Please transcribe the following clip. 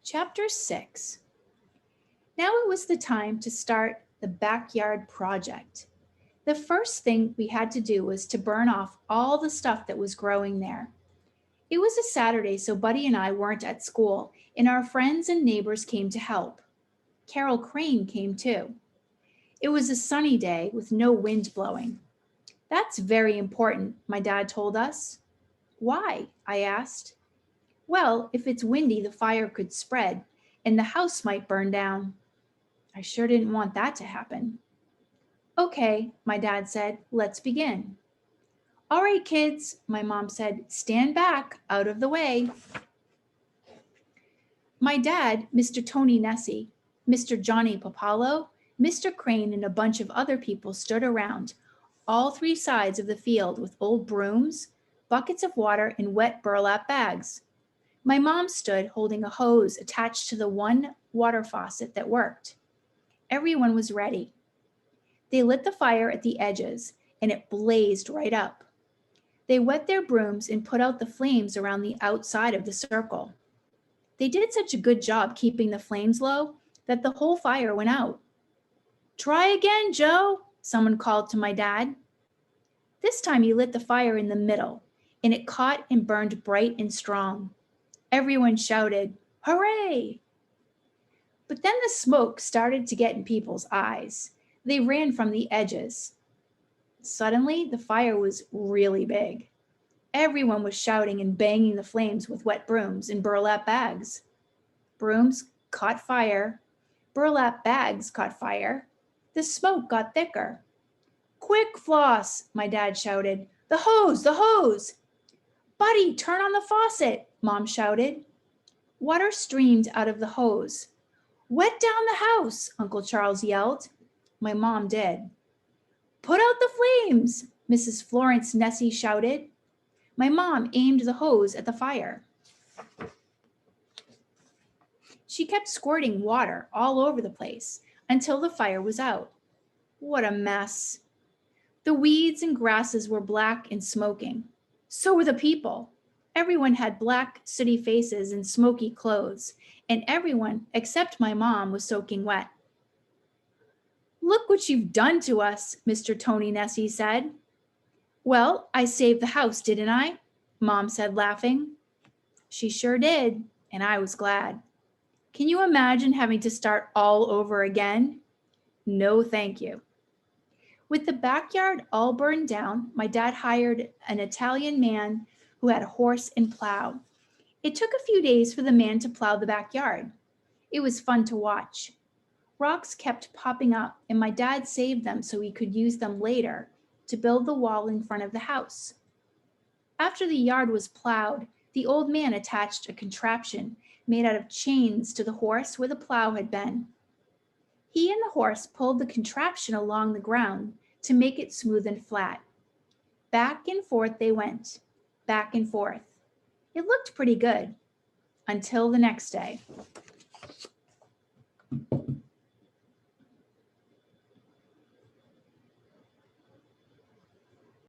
Chapter 6. Now it was the time to start the backyard project. The first thing we had to do was to burn off all the stuff that was growing there. It was a Saturday, so Buddy and I weren't at school, and our friends and neighbors came to help. Carol Crane came too. It was a sunny day with no wind blowing. That's very important, my dad told us. Why? I asked. Well, if it's windy, the fire could spread, and the house might burn down. I sure didn't want that to happen. Okay, my dad said, let's begin. All right, kids, my mom said, stand back, out of the way. My dad, Mr. Tony Nessie, Mr. Johnny Papalo, Mr. Crane, and a bunch of other people stood around, all three sides of the field with old brooms, buckets of water, and wet burlap bags. My mom stood holding a hose attached to the one water faucet that worked. Everyone was ready. They lit the fire at the edges, and it blazed right up. They wet their brooms and put out the flames around the outside of the circle. They did such a good job keeping the flames low that the whole fire went out. Try again, Joe, someone called to my dad. This time he lit the fire in the middle, and it caught and burned bright and strong. Everyone shouted, "Hooray!" But then the smoke started to get in people's eyes. They ran from the edges. Suddenly, the fire was really big. Everyone was shouting and banging the flames with wet brooms and burlap bags. Brooms caught fire. Burlap bags caught fire. The smoke got thicker. Quick, Floss, my dad shouted. The hose, the hose! Buddy, turn on the faucet, Mom shouted. Water streamed out of the hose. Wet down the house, Uncle Charles yelled. My mom did. Put out the flames, Mrs. Florence Nessie shouted. My mom aimed the hose at the fire. She kept squirting water all over the place until the fire was out. What a mess. The weeds and grasses were black and smoking. So were the people. Everyone had black, sooty faces and smoky clothes, and everyone except my mom was soaking wet. Look what you've done to us, Mr. Tony Nessie said. Well, I saved the house, didn't I? Mom said, laughing. She sure did, and I was glad. Can you imagine having to start all over again? No, thank you. With the backyard all burned down, my dad hired an Italian man who had a horse and plow. It took a few days for the man to plow the backyard. It was fun to watch. Rocks kept popping up, and my dad saved them so he could use them later to build the wall in front of the house. After the yard was plowed, the old man attached a contraption made out of chains to the horse where the plow had been. He and the horse pulled the contraption along the ground to make it smooth and flat. Back and forth they went, back and forth. It looked pretty good, until the next day.